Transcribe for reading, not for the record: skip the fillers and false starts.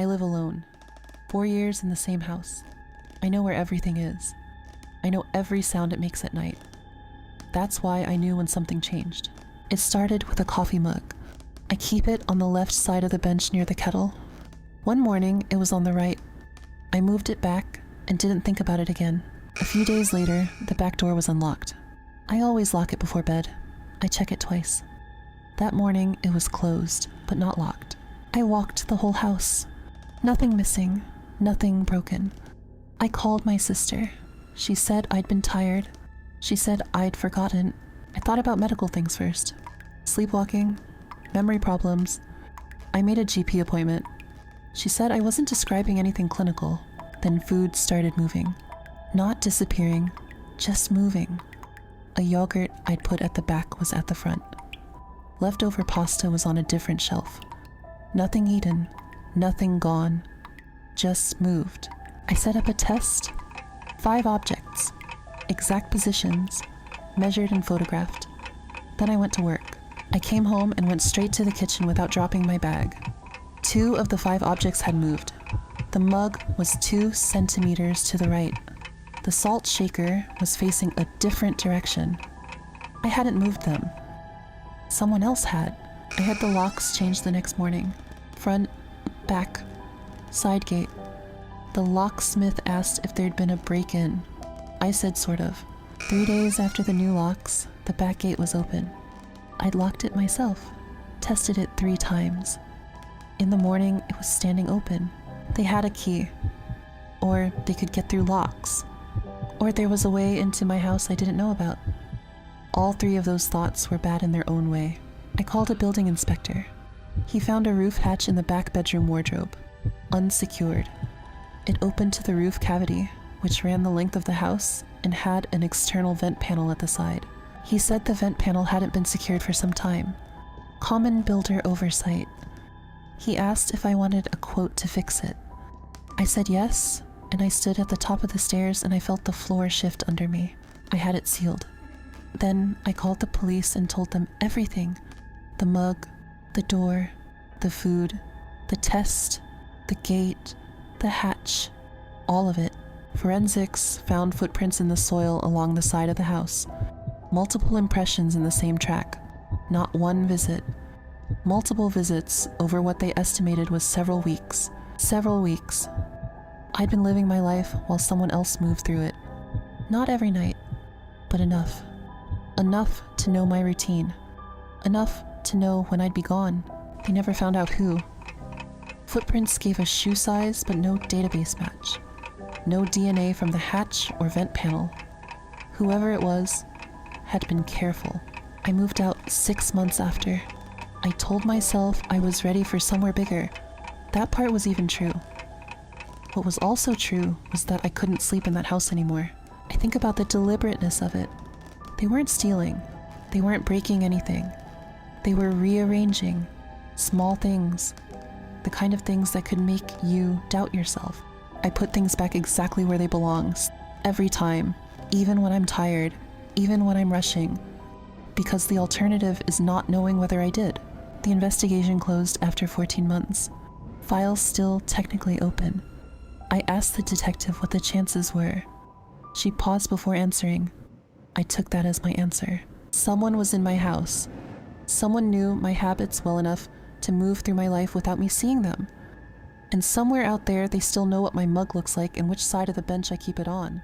I live alone. 4 years in the same house. I know where everything is. I know every sound it makes at night. That's why I knew when something changed. It started with a coffee mug. I keep it on the left side of the bench near the kettle. One morning, it was on the right. I moved it back and didn't think about it again. A few days later, the back door was unlocked. I always lock it before bed. I check it twice. That morning, it was closed, but not locked. I walked the whole house. Nothing missing, nothing broken. I called my sister. She said I'd been tired. She said I'd forgotten. I thought about medical things first. Sleepwalking, memory problems. I made a GP appointment. She said I wasn't describing anything clinical. Then food started moving. Not disappearing, just moving. A yogurt I'd put at the back was at the front. Leftover pasta was on a different shelf. Nothing eaten, nothing gone, just moved. I set up a test. 5 objects, exact positions, measured and photographed. Then I went to work. I came home and went straight to the kitchen without dropping my bag. 2 of the 5 objects had moved. The mug was 2 centimeters to the right. The salt shaker was facing a different direction. I hadn't moved them. Someone else had. I had the locks changed the next morning. Front, back, side gate. The locksmith asked if there'd been a break-in. I said sort of. 3 days after the new locks, the back gate was open. I'd locked it myself, tested it 3 times. In the morning, it was standing open. They had a key. Or they could get through locks. Or there was a way into my house I didn't know about. All 3 of those thoughts were bad in their own way. I called a building inspector. He found a roof hatch in the back bedroom wardrobe, unsecured. It opened to the roof cavity, which ran the length of the house and had an external vent panel at the side. He said the vent panel hadn't been secured for some time. Common builder oversight. He asked if I wanted a quote to fix it. I said yes, and I stood at the top of the stairs and I felt the floor shift under me. I had it sealed. Then I called the police and told them everything. The mug, the door, the food, the test, the gate, the hatch, all of it. Forensics found footprints in the soil along the side of the house. Multiple impressions in the same track. Not one visit. Multiple visits over what they estimated was several weeks. Several weeks. I'd been living my life while someone else moved through it. Not every night, but enough. Enough to know my routine. Enough to know when I'd be gone. They never found out who. Footprints gave a shoe size, but no database match. No DNA from the hatch or vent panel. Whoever it was had been careful. I moved out 6 months after. I told myself I was ready for somewhere bigger. That part was even true. What was also true was that I couldn't sleep in that house anymore. I think about the deliberateness of it. They weren't stealing. They weren't breaking anything. They were rearranging small things, the kind of things that could make you doubt yourself. I put things back exactly where they belong, every time, even when I'm tired, even when I'm rushing, because the alternative is not knowing whether I did. The investigation closed after 14 months. Files still technically open. I asked the detective what the chances were. She paused before answering. I took that as my answer. Someone was in my house. Someone knew my habits well enough to move through my life without me seeing them. And somewhere out there, they still know what my mug looks like and which side of the bench I keep it on.